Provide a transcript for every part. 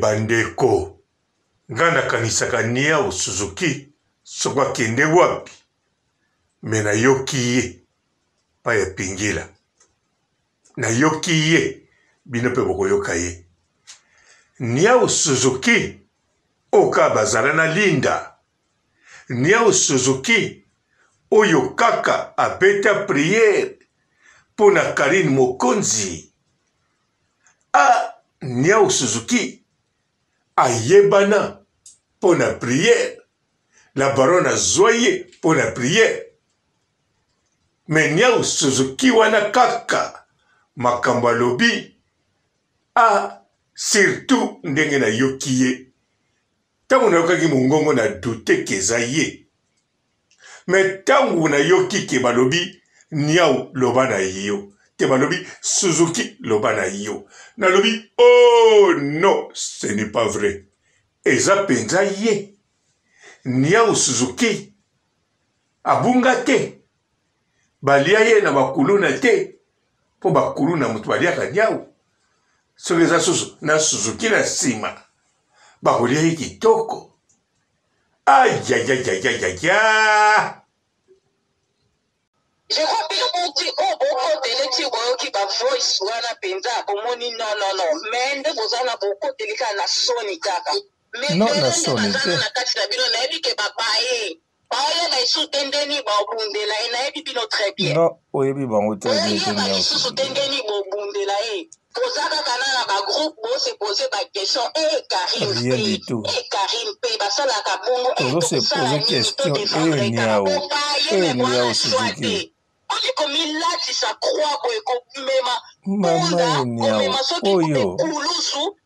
bandeko nga nakanisaka Niao Suzuki soko akende wapi me nayoki ye pa ya pingila nayoki ye bino mpe bokoyoka ye Niao Suzuki oka bazala na linda Niao Suzuki oyo kaka abeta priere pona Karine Mokonzi Niao Suzuki ayebana pona priere la barona zoye pona priere me Niao Suzuki wana kaka makambo alobi surtout ndenge na yoki ye tango na yokaki mongongo na dute keza ye me tango na yoki ke balobi Niao loba na yo te balobi Suzuki loba na yo nalobi oh non ce n'est pas vrai eza penza ye Niao Suzuki abunga te balia ye na bakulu na te po bakulu na mutu baliaka Niao soki eza susu na Suzuki na nsima bakolia ye kitoko ayayayayaya Je crois bien qu'on dit beaucoup de l'éthique qui va voice wana penza komoni non mais nde bozana beaucoup de lika na soni kaka mais non na soni te na kati na bino na yebi ke babaye baoye na isu tendeni bobundela ye na yebi bino très bien non oyebi bango te oyeba lisusu tendeni bobundela ye kozaka kana na bagroupe bose pose baquestion Karine pe basalaka bongo se pose question Niao Suzuki Oni komilatisa croix boye komema mama Niao oyo kulusu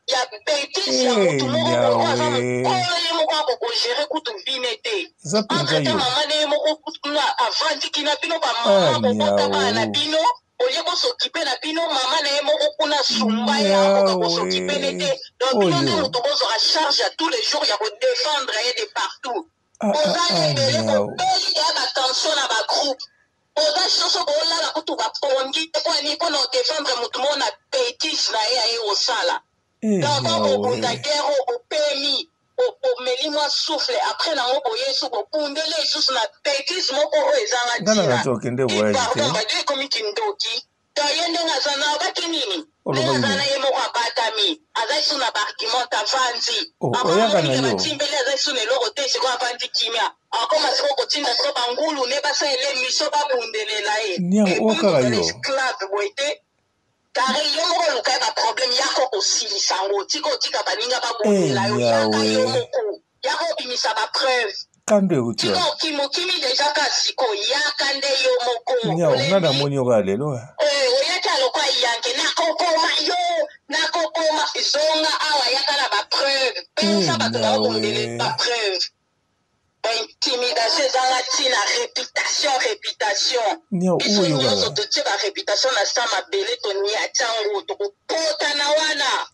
ya bêtise ya mutu moko aza mokolo ye moko akokogere kutu vine te entre mama ne ye moko kutuna avandiki na bino bamama kokota bana na bino oye kosokipe na bino mama na ye moko kuna sumba ye akoka kosokipe ne te donc bino nde moto bozwaka charge ya tous les jours ya kodefendre ye de partout oza lebele kopeli ya batension na bagroupe oza soso boolala kutu bapongi eponi mpona odefendre motu moko na bétise na ye aye kosala donc obunda guerre opemi omeli mwa souffle après nango boye su bobundele lisusu na bétise moko oyo ezanga bado ekomi kindoki to ye ndenge aza na obaki nini ndenge aza na ye moko abatami aza lisu na baargument avandi akomoike batimbeli aza lisu na eloko te sikoyo avandi kimia akoma sikoyo kotinda siko bangulu ne basaele miso babundelela ye esclave boye te kare yo moko luka ye baproblème yako kosilisa yango tika otika baninga babundela yo yaka yo moko yaka obimisa bapreuve tika okimokimi deja kasiko yaka nde yo moko nga namoni yoka lelo oyaki aloko ayanke nakokoma yo nakokoma zonga awa yaka na bapreuve mpenza bato babundele bapreuve intimidation ezanga ntina réputation biso nyonso totie baréputation na sa mabele tonia ntango tokokota na wana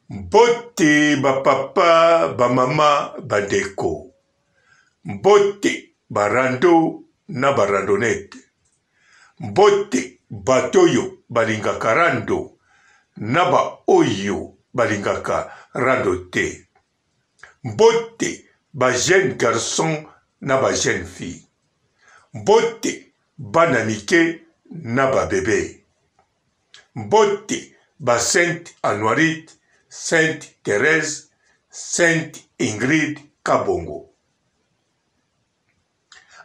mbote bapapa bamama bandeko mbote barando na barandonete mbote bato oyo balingaka rando na baoyo balingaka rando te mbote ba jeune garçon na ba jeune fille mbote bana mike na ba bébé mbote ba Sainte Anoirite Sainte Thérèse Sainte Ingrid Kabongo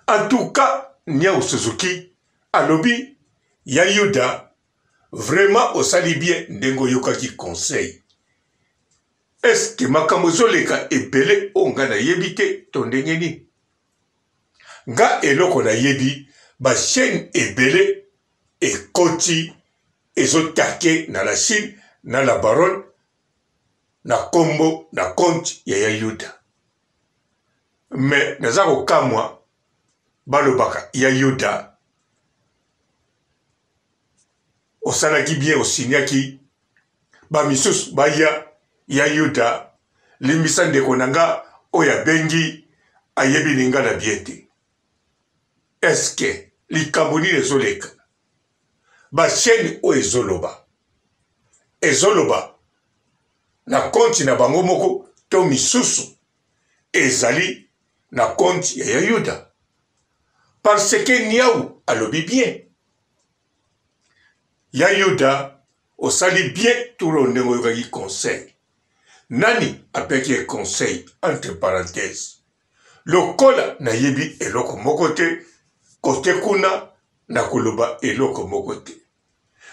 en tout cas Niao Suzuki alobi ya Yuda vraiment osali bien ndengo yokaki conseil est-ce que makambo ezoleka ebele oyo nga nayebi te to ndenge nini nga eloko nayebi bachaine ebele ekoti ezotake na la Chine na la baronne na kombo na compte ya Yuda me naza kokamwa balobaka ya Yuda osalaki bien osiniaki bamisusu baya ya Yuda limbisa ndeko na nga oyo abengi ayebi ninga na bien te eske likambo nini ezoleka ba chaîne o ezoloba na konti na bango moko to misusu ezali na konti ya Yuda parce que Niaou alobi bien ya Yuda osali bien tout le ndenge yokaki conseil nani apeki conseil entre parenthèses lokola na yebi eloko moko te kote kuna na koloba eloko moko te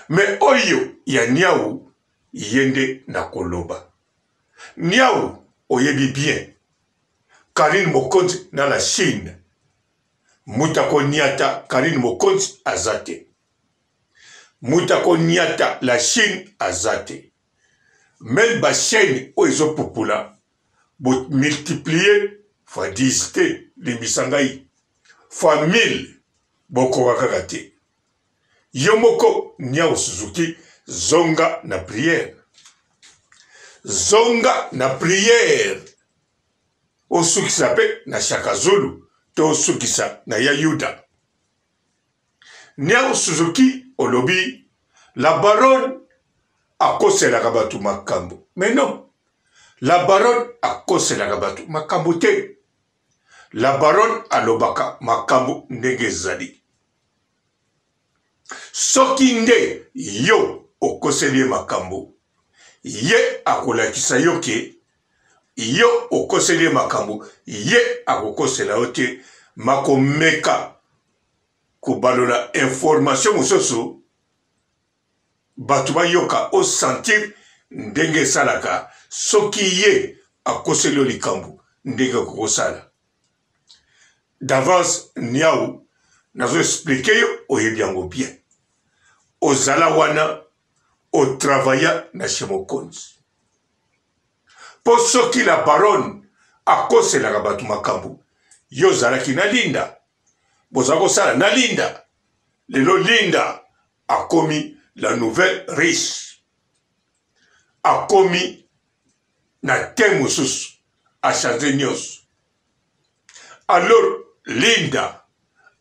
mais oyo ya Niaou yende na koloba Niaou oyebi bien Karine Mokonzi na la Chine mutako niata Karine Mokonzi azate mutako niata la Chine azate même ba chaîne o ezo popula bo multiplier fois 10 te limbisangai fois 1000 boko wakakate yomoko Niaou Suzuki zonga na prière osukisa pe na Shaka Zulu to osukisa na ya Yuda Niaou Suzuki olobi la baronne akoselaka batu makambo mais non la baronne akoselaka batu makambo te la baronne alobaka makambo ndenge ezali soki nde yo okoseli makambo ye akolakisa yo ke yo okoseli makambo ye akokosela yo te makomeka kobalola information mosusu bato bayoka osentir ndenge esalaka soki ye akoseli yo likambo ndenge akokosala d'avance Niaou nazo expliquer yo oyebi yango bien ozala wana otravailla na chez Mokonzi po soki la baronne akoselaka bato makambo yo zalaki na Linda boza kosala na Linda lelo Linda akomi la nouvelle riche akomi na te mosusu achange nyonso alors Linda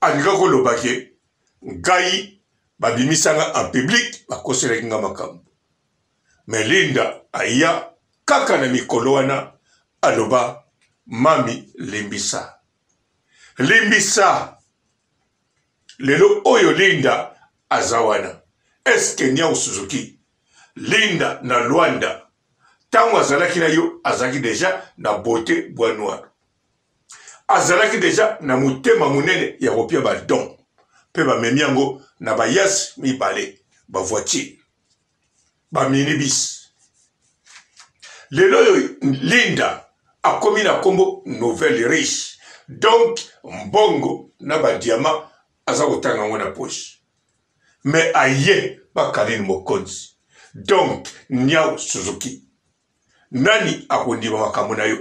alinga koloba ke ngai babimisanga en public bakoselaki nga makambo mais Linda aya kaka na mikolo wana aloba mami limbisa lelo oyo Linda azawana eske Niaou Suzuki Linda na Luanda tango azalaki na yo azalaki deja na beauté bois noir azalaki deja na mutema munene ya kopia badon pe bamemi yango na bayas mibale bavoiture baminibus lelo yo Linda akomi na kombo nouvelle riche donc mbongo na badiama aza kotanga ngo na poche mais aye ba Karine Mokonzi donc Niaou Suzuki nani akondima makambo na yo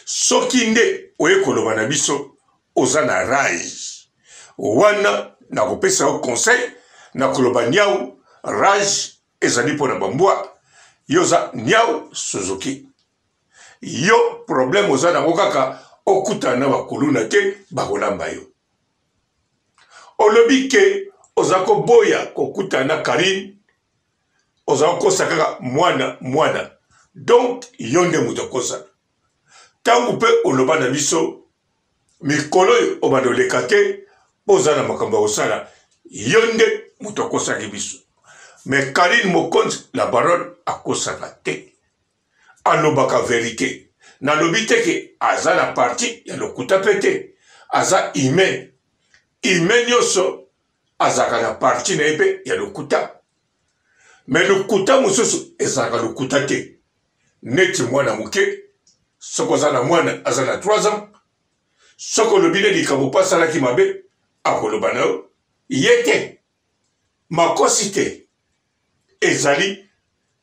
soki nde oye koloba na biso oza na rage wana na kopesa yo conseil na koloba Niaou rage ezali mpona bambwa yo za Niaou Suzuki yo problème oza nango kaka okutana na bakuluna te bakolamba yo olobi ke oza koboya kokutana na Karine oza kokosa kaka mwana donc yo nde moto akosa tangu mpe oloba na biso mikolo oyo obanda oleka te oza na makambo ya kosala yo nde moto akosaki biso mais Karine Mokonzi la baronne akosaka te alobaka vérité nalobi te ke aza na parti ya lokuta pe te aza humain nyonso azalaka na parti na ye mpe ya lokuta mais lokuta mosusu ezalaka lokuta te neti mwana moke soki oza na mwana aza na 3 ans soki olobi nde likambo mpo asalaki mabe akoloba na yo ye te makosi te ezali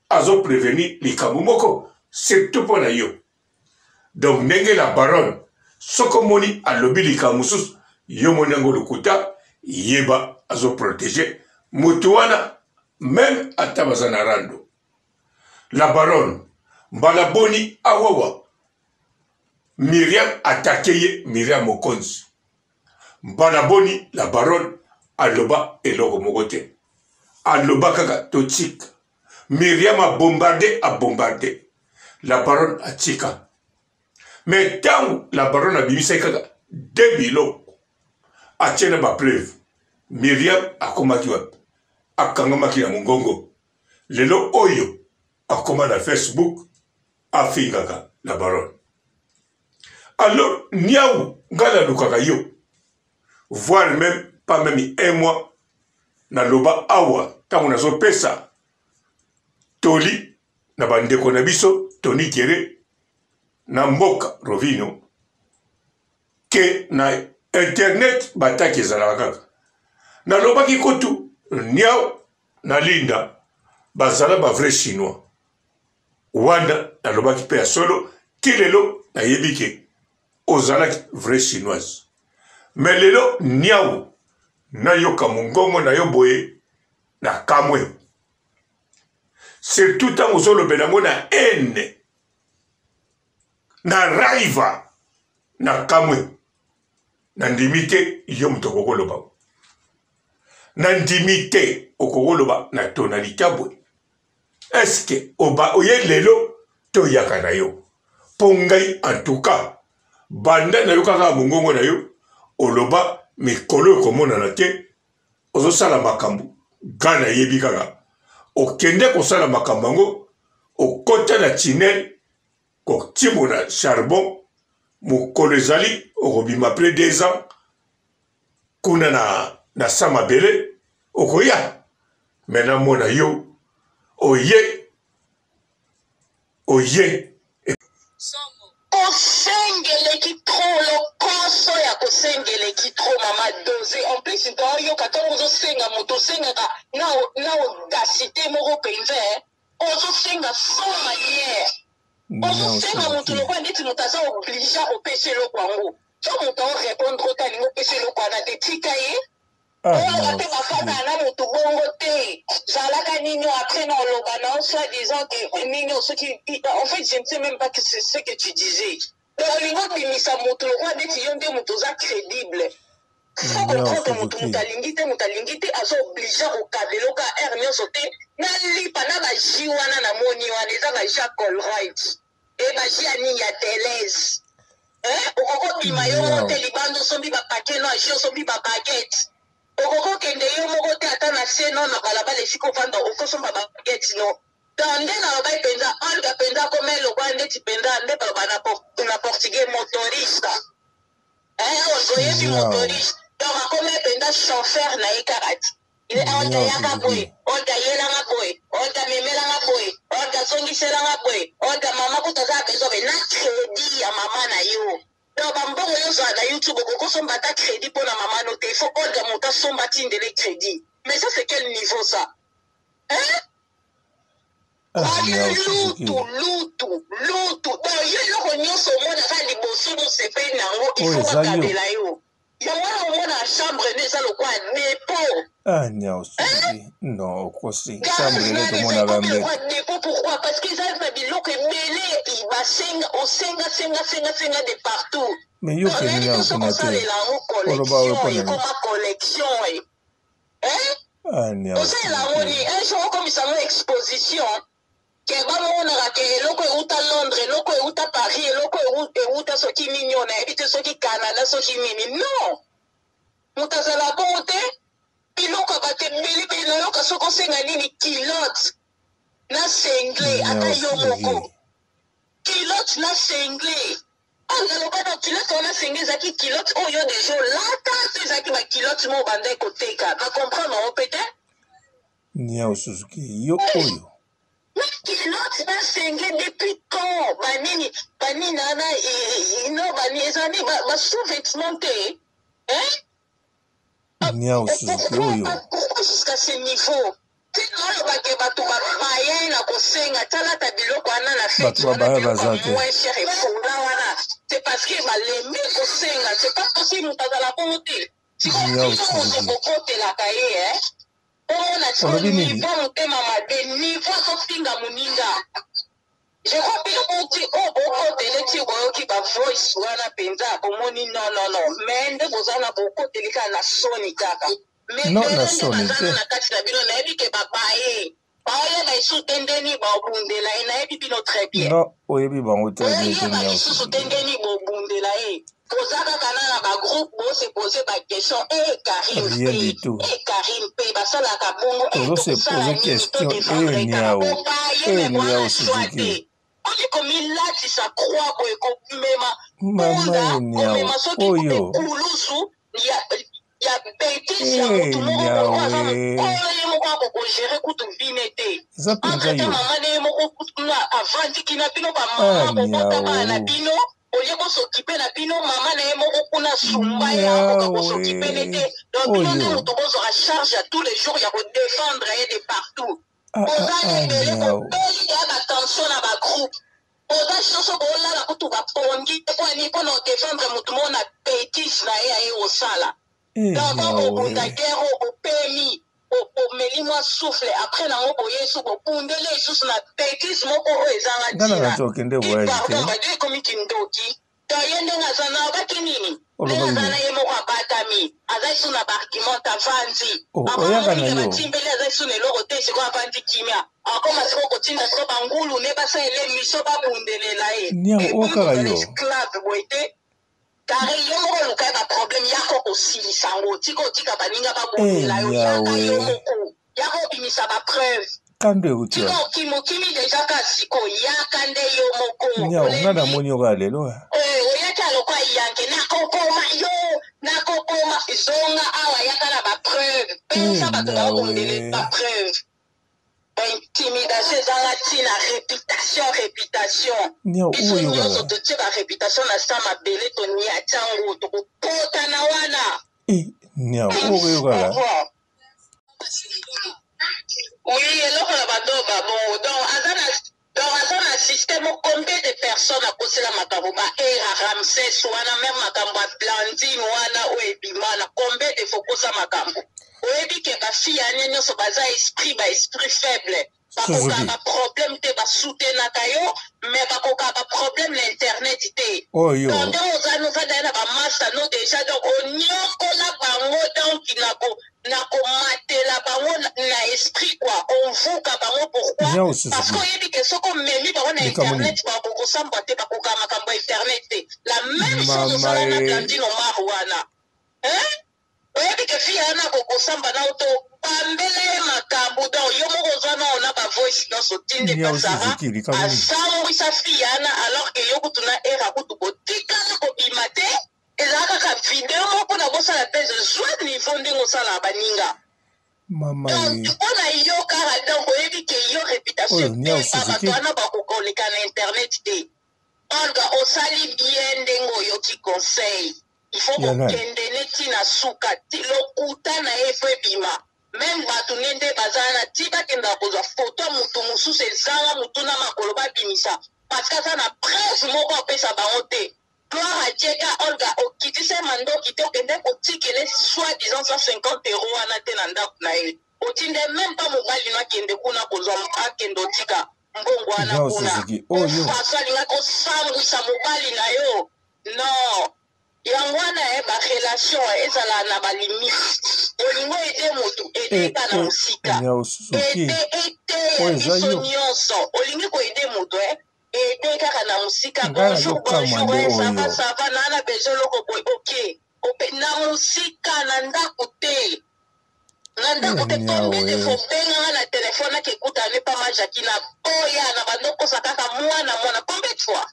azoprevenir likambo moko surtout mpo na yo donc ndenge la baronne soki omoni alobi likambo mosusu yo moni yango lokuta yeba azoprotege moto wana même ata baza na rando la baronne mbala boni awawa Myriam attaqué ye Myriam Mokonzi mbala boni la baronne aloba eloko moko te aloba kaka totika. Myriam a bombardé. La baronne a tika. Mais tant la baronne a bimisa kaka 2 bilo a tiene ba preuve. Myriam a komaki wapi. A kangamaki na mongongo. Lelo oyo a koma na Facebook a fingaka la baronne. Alors niaou ngala lukaka yo. Voire même pas même 1 mois na loba awa tango nazo pesa toli na bandeko na biso Tony Kere na mboka Rovino ke na internet bataki ezalaka kaka na lobaki kutu niao na Linda bazala ba vrai chinois wana na lobaki pe ya solo kilelo na yebike ozalaki vrai chinoise mais lelo niao na yoka mongongo na yo boye na kamwe surtout tant aux autres benango na haine na raiva na kamwe na ndimite yo mutoko loba na ndimite okoloba na tonalité boye est-ce que oba oye lelo to yaka na yo pongai en tout cas banda na yo kaka mongongo na yo oloba mikolo komona na te ozo sala makambu gana yebi kaka okende kosala makambo yango okota na tunnel kotibo na charbon mokolo ezali okobima après 2 ans kuna na samabele okoya mena mona yo oye kosengeleki tro lokoso ya kosengeleki tro mama dose en plus toyoka ntango ozosenga moto osengaka na audacité moko mpenza ozosenga sans manière ozosenga moto lokwa ndeti moto aza oblige opesa eloko yango so moto orépondre otalingi opesa eloko wana te tika ye oyoka mpe bafaka na moto bongo te zalaka nini après na oloba na soit disant que nini soki en fait je ne sais même pas que c'est ce que tu disais olingi obimisa moto lokwa ndeti yo nde moto oza crédible faut comprendre moto alingi te azo oblige kokabela oka aire nyonso te na lipa na baji wana na moni wana eza baji ya colrite e baji ya nini ya telese okokobima yo moko te libanda osombi bapake no aji osombi babagete okokokende yo moko te ata na se no na balabala esika ofanda okosomba babagete no tande na lobai mpenza olga mpenza akoma elokwa ndeti mpenza nde baloba na portugais motorista ozoyebi motoriste donc akoma mpenza chauffeur na ye karati olga yaka boye olga yelanga boye olga memelanga boye olga zongiselanga boye olga mama kuta aza bezobe na crédit ya mama na yo donc bambongo nyonso na youtube okokosomba ata crédit mpo na mama no te il faut olga moto asomba tindele crédit mais ça c'est quel niveau ça lutu donc yo eloko nyonso omonaka liboso mosepeli nango il faut bakabela yo yango wana omona chambre ne eza lokwa depo non okosi chambre ne tomonaka mbeka depo pourquoi parce que eza na biloko ebele osenga de partout mais yo keninga okuna te oloba ekoma collection osalela yango ni un jour okomisa ngo exposition ke bamonaka ke eloko euta Londres eloko euta Paris eloko euta soki nini ona yebi te soki Canada soki nini non moto azala bongo te biloko bato ebeli nayoka soki osenga nini kilote na sengle ata yo moko kilote na sengle naloba na kilote wana sengle ezalaki kilote oyo deja olata so ezalaki bakilote mo obanda ekoteka na comprendre yango pete niao Suzuki yo oyo kilote na sengle depuis quand banini ana no bani ezali basous-vêtement te niao Suzuki oyo pourquoi jusqu'à ce niveau olobake bato bapaye na kosenga talata biloko wana na fete moins cher efonga wana c'est parce que balemi kosenga c'est pas possible moto azala bongo te sikokokotelaka ye omona niveau motema mabe niveau azofinga moninga je crois mpe oti bokotele ti boyoki bavoice wana mpenza bomoni non mais nde boza na bokoteli kaka na soni kaka mais non na soni te na kati na bino na yebi ke babaye baoya ba isu tendeni bobundela e na yebi bino très bien non oyebi bango très bien te ba isu tendeni bobundela e kozaka kana na ba groupe bo se poser ba question Karim rien du tout Karim pe basala ka bongo se poser question niao Suzuki on comme il là tu sa croix ko ekomema mama niao oyo ya bêtise ya mutu moko aza mokolo ye moko akokogere kutu vine te entre mama ne ye moko avandiki na bino bamama bokotaka na bino olie kosokipe na bino mama na ye moko kuna sumba ye akoka kosokipe ne te donc bino nde moto bozwaka charge ya tous les jours ya kodefendre ye de partout oza ebele kopeli ya batension na bagroupe oza soso bolala kutu bapongi kwani mpona odefendre motu moko na bêtise na ye aye osala donc obunda guerre opemi omeli mwa souffle après nango boye so bopundele lisusu na bêtise moko oyo ezanga tina ekomi kindoki to ye ndenge aza na obaki nini ndenge aza na ye moko abatami aza lisu na baargument avandi akomoike batimbeli aza lisu na eloko te sikoyo avandi kimia akoma sikoyo kotinda siko bangulu ne basaele miso babundelela ye esclave boye te kare yo moko luka ye baproblème yako kosilisa yango tika otika baninga babundela yo yaka yo moko yaka obimisa bapreuve tika okimokimi deja kasiko yaka nde yo moko nga namoni oka lelo oyaki aloko ayanke nakokoma yo nakokoma zonga awa yaka na bapreuve pensa bato bakondele bapreuve intimidation ezanga ntina réputation biso nyonso totie baréputation na sa mabele tonia ntango tokopota na wana oui eloko na badoba bon donc aza na système combien de personnes akosela makambo Ramsès wana même makambo ya Blandine wana oyo ebimana combien de fois kosa makambo oyebi ke bafille ane nyonso baza esprit faible bakoka baproblème te basutenaka yo mais bakoka baproblème na internet te donc nde oza daye na bamasta no déjà donc onyokola bango donc nakomatela bango na esprit quoi onvuka bango pourquoi parce que oyebi ke soki omemi bango na internet bakokosambwa te bakoka makambo ya internet te la même chose osala na Blandine Omar wana oyebi ke fille ana kokosamba na oto pambela ye makambo donc yo moko ozwa na ona bavoice nyonso tinde basara asambwisa fille ana alors ke yo kutu na era kutu kotikala kobima te ezala kaka video moko na bosala pese zwa niveau ndenge osala baninga donc mpona yo kaka donc oyebi ke yo réputation te bato wana bakokoleka na internet te olga osali bien ndenge oyoki conseil il faut kokende neti na suka ti lokuta na ye fo ebima même bato nde bazala na ti bakendaka kozwa foto ya motu mosusu ezanga motu na makolo babimisa parce que aza na preuve moko apesa bango te gloire a Dieu ka olga okitisa mandoki te okende kotikele soit disant 150 € wana te na ndako na ye otinde même pas mobali no akende kuna kozwa akende otika mbongo wana kuna faso alinga kosambwisa mobali na yo non yango wana barelation ezala na balimite olingo ede motu edeka na mosika ete biso nyonso olingi koede motu ede kaka na mosika bonjour sava nana besoin loko boy ok na mosika na ndako te tombete fo benganga na telefone akekuta nepa majaki na boya na bandokosa kaka mwana combien de fois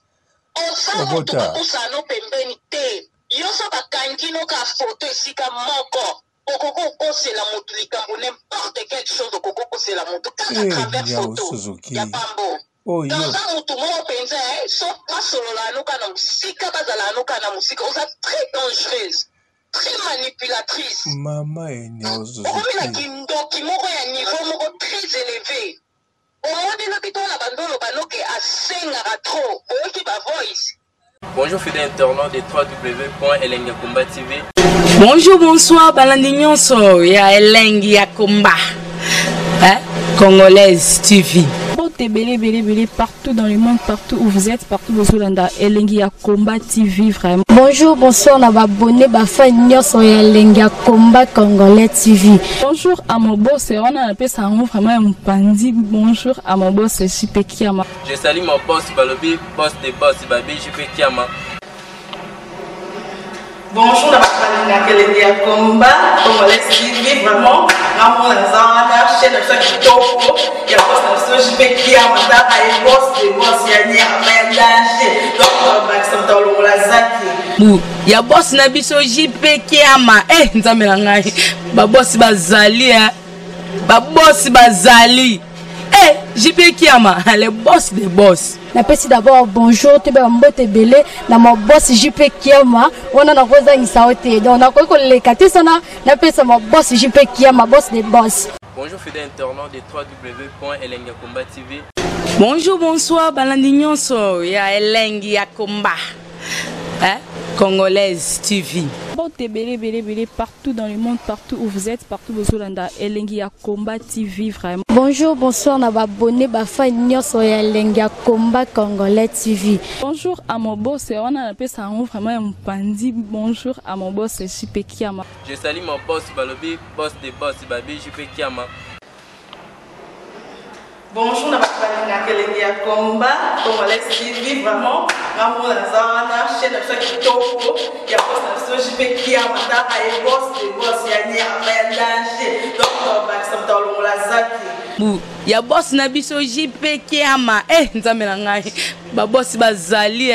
oza motu bakusa no pembeni te yoso bakangino ka foto esika moko okoko okosela motu likambo n'importe quelque chose okoko okosela motu kaka travers photo ya pambo oza motu moko mpenza so basolola anuka na mosika bazala anuka na mosika oza très dangereuse très manipulatrice okomi na kindoki moko ya niveau moko très élevé omoni loki to na bandolo banoke asengaka trop oyoki bavoice. Bonjour fidèles internautes de www.Elengi Yakumba TV. Bonjour, bonsoir, balandi nyonso ya Elengi Yakumba Congolaise TV. Belé, partout dans le monde, partout où vous êtes, partout où vous êtes, Elengi à Combat TV, vraiment. Bonjour, bonsoir, on a abonné à Elengi à Combat Congolais TV. Bonjour à mon boss, on a appelé ça vraiment un pandi. Bonjour à mon boss, JP Kiama. Je salue mon boss Balobi, boss des boss, Babi, JP Kiama. Bonjour, à Elengi à Combat Congolais TV, vraiment. On a chaîne de ça qui topo, il y a boss de JP Kiama, il boss des boss, il y a un danger. Donc, on va s'entendre il y a boss Nabiso JP Kiama. Nzamela ba boss bazali ba boss bazali. JP Kiama, le boss des boss. Napesi d'abord bonjour, tu es mbote belé, na mon boss JP Kiama, on a rosa insaote. Donc on a quoi les catés sana, napesi mon boss JP Kiama, boss des boss. Bonjour fidèles internautes de www.Elengi à Combat TV. Bonjour, bonsoir, balandinyon so, ya Elengi à Combat. Congolaise TV. Belé, partout dans le monde, partout où vous êtes, partout où vous êtes, Elengi à Combat TV, vraiment. Bonjour, bonsoir, on a abonné à Elengi à Combat Congolais TV. Bonjour à mon boss, on a appelé ça vraiment un pandi. Bonjour à mon boss, JP Kiama. Je salue mon boss Balobi, boss des boss, Babi, JP Kiama. Bonjour, à Elengi à Combat Congolais TV, vraiment. On a chaîne de ça qui topo, il y a boss de JP Kiama, il boss des boss, il y a un danger. Donc, on va s'entendre la zaki. Il y a boss Nabiso JP Kiama. Nzamela ba boss bazali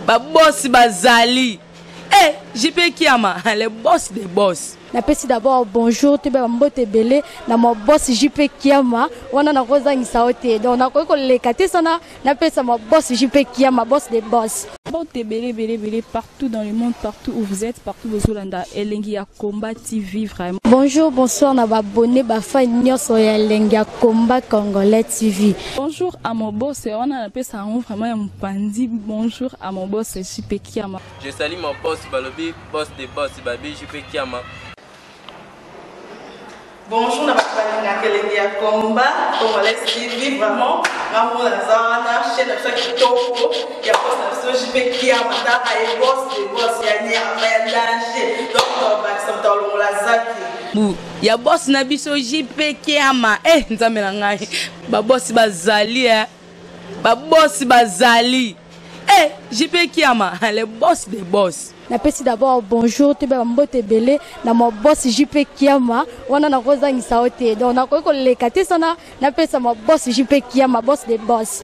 ba boss bazali. JP Kiama, le boss des boss. Napesi d'abord bonjour, tu es mbote belé, na mon boss JP Kiama, on a rosa insaote. Donc on a quoi les catés sana, napesi mon boss JP Kiama, boss des boss. Belé, partout dans le monde, partout où vous êtes, partout où vous êtes, Elengi à Combat TV, vraiment. Bonjour, bonsoir, on a abonné à Elengi à Combat Congolais TV. Bonjour à mon boss, on a appelé ça vraiment un pandi. Bonjour à mon boss, JP Kiama. Je salue mon boss Balobi, boss des boss, Babi, JP Kiama. Bonjour, à Elengi à Combat Congolais TV, vraiment. On a chaîne de ça qui topo, il y a boss de JP Kiama, il boss des boss, il y a un danger. Donc, on va s'entendre la zaki. Il y a boss Nabiso JP Kiama. Nzamela ba boss bazali ba boss bazali. JP Kiama, le boss des boss. Napesi d'abord bonjour, tu es mbote belé, na mon boss JP Kiama, on a rosa insaote. Donc on a quoi les catés sana, napesi mon boss JP Kiama, boss des boss.